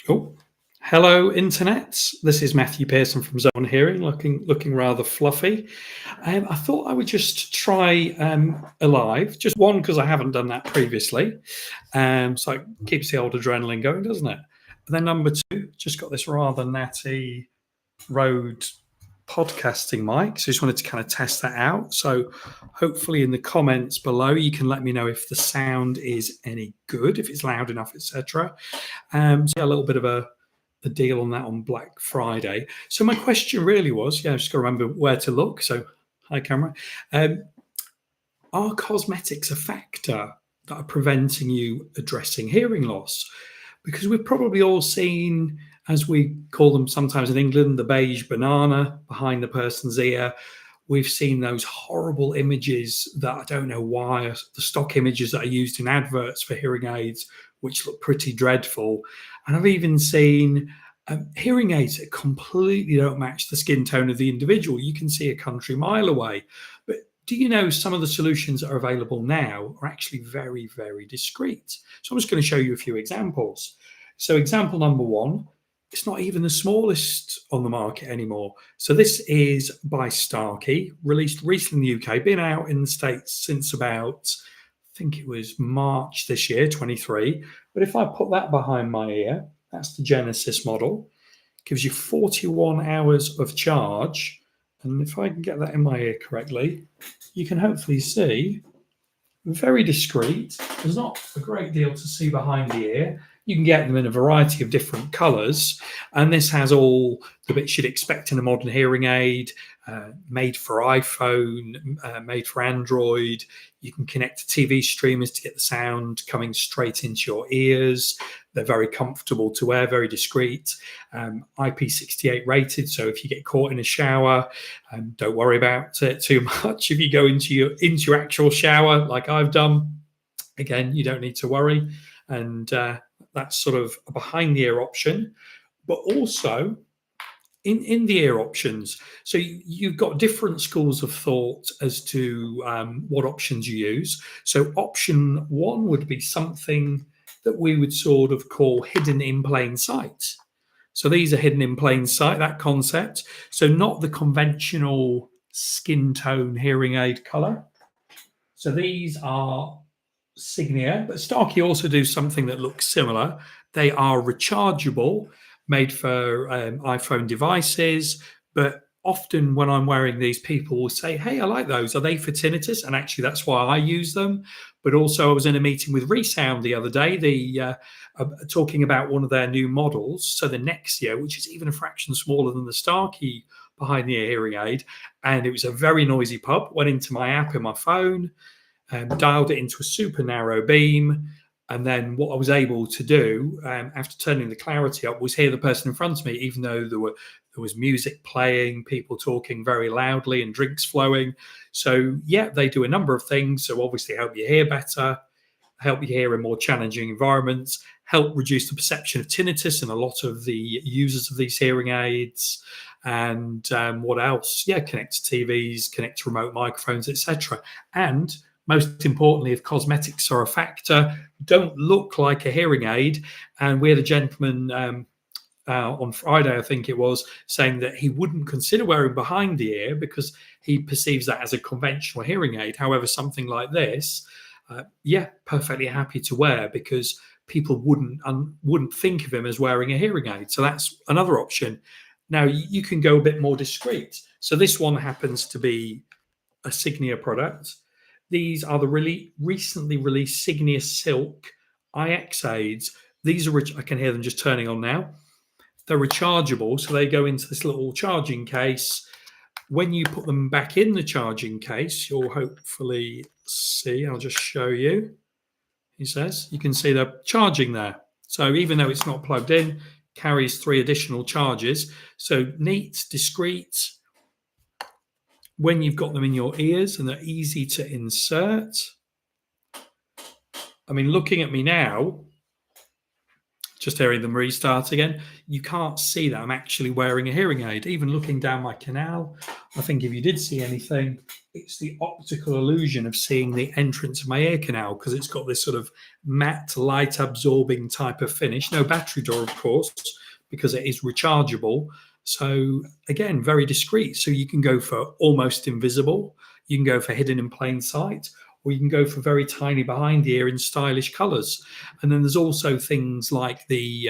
Oh, hello, internet. This is Matthew Pearson from Zone Hearing, looking rather fluffy. I thought I would just try a live, just one because I haven't done that previously. So it keeps the old adrenaline going, doesn't it? And then number two, just got this rather natty Rode podcasting mic. So just wanted to kind of test that out. So hopefully in the comments below, you can let me know if the sound is any good, if it's loud enough, etc. So yeah, a little bit of a deal on that on Black Friday. So my question really was, I just got to remember where to look. So hi camera. Are cosmetics a factor that are preventing you addressing hearing loss? Because we've probably all seen, as we call them sometimes in England, the beige banana behind the person's ear. We've seen those horrible images that I don't know why, the stock images that are used in adverts for hearing aids, which look pretty dreadful. And I've even seen hearing aids that completely don't match the skin tone of the individual. You can see a country mile away. But do you know some of the solutions that are available now are actually very, very discreet? So I'm just going to show you a few examples. So example number one, it's not even the smallest on the market anymore. So this is by Starkey, released recently in the UK, been out in the States since about, I think it was March this year, 23. But if I put that behind my ear, that's the Genesis model, gives you 41 hours of charge. And if I can get that in my ear correctly, you can hopefully see, very discreet. There's not a great deal to see behind the ear. You can get them in a variety of different colors. And this has all the bits you'd expect in a modern hearing aid, made for iPhone, made for Android. You can connect to TV streamers to get the sound coming straight into your ears. They're very comfortable to wear, very discreet, IP68 rated. So if you get caught in a shower, don't worry about it too much. If you go into your actual shower, like I've done, again, you don't need to worry. And that's sort of a behind the ear option, but also in the ear options. So you've got different schools of thought as to what options you use. So option one would be something that we would sort of call hidden in plain sight. So these are hidden in plain sight, that concept. So not the conventional skin tone hearing aid color. So these are Signia, but Starkey also do something that looks similar. They are rechargeable, made for iPhone devices, but often when I'm wearing these, people will say, hey, I like those. Are they for tinnitus? And actually, that's why I use them. But also, I was in a meeting with Resound the other day, talking about one of their new models. So the Nexia, which is even a fraction smaller than the Starkey behind the ear hearing aid. And it was a very noisy pub. Went into my app in my phone, dialed it into a super narrow beam. And then what I was able to do after turning the clarity up was hear the person in front of me, even though there was music playing, people talking very loudly and drinks flowing. So yeah, they do a number of things. So obviously help you hear better, help you hear in more challenging environments, help reduce the perception of tinnitus in a lot of the users of these hearing aids. And what else? Yeah, connect to TVs, connect to remote microphones, etc. And most importantly, if cosmetics are a factor, don't look like a hearing aid. And we had a gentleman on Friday, I think it was, saying that he wouldn't consider wearing behind the ear because he perceives that as a conventional hearing aid. However, something like this, perfectly happy to wear because people wouldn't think of him as wearing a hearing aid. So that's another option. Now you can go a bit more discreet. So this one happens to be a Signia product. These are the really recently released Signia Silk IX aids. These are, I can hear them just turning on now. They're rechargeable, so they go into this little charging case. When you put them back in the charging case, you'll hopefully see, I'll just show you. He says, you can see they're charging there. So even though it's not plugged in, carries 3 additional charges. So neat, discreet, when you've got them in your ears and they're easy to insert. I mean, looking at me now, just hearing them restart again, you can't see that I'm actually wearing a hearing aid. Even looking down my canal, I think if you did see anything, it's the optical illusion of seeing the entrance of my ear canal, because it's got this sort of matte, light absorbing type of finish. No battery door, of course, because it is rechargeable. So, again, very discreet. So, you can go for almost invisible, you can go for hidden in plain sight, or you can go for very tiny behind the ear in stylish colors. And then there's also things like the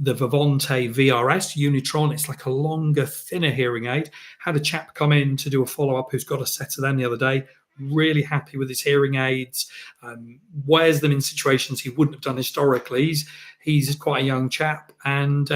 Vivante VRS Unitron. It's like a longer, thinner hearing aid. Had a chap come in to do a follow up who's got a set of them the other day. Really happy with his hearing aids. Wears them in situations he wouldn't have done historically. He's quite a young chap, and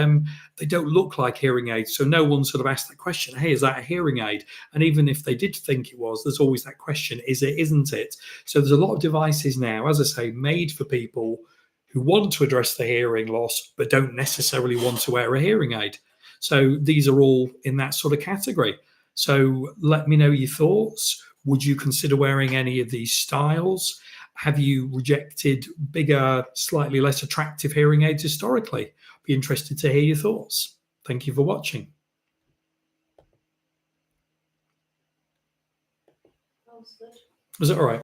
they don't look like hearing aids. So no one sort of asked that question, hey, is that a hearing aid? And even if they did think it was, there's always that question, is it, isn't it? So there's a lot of devices now, as I say, made for people who want to address the hearing loss but don't necessarily want to wear a hearing aid. So these are all in that sort of category. So let me know your thoughts. Would you consider wearing any of these styles? Have you rejected bigger, slightly less attractive hearing aids historically? Be interested to hear your thoughts. Thank you for watching. Was it all right?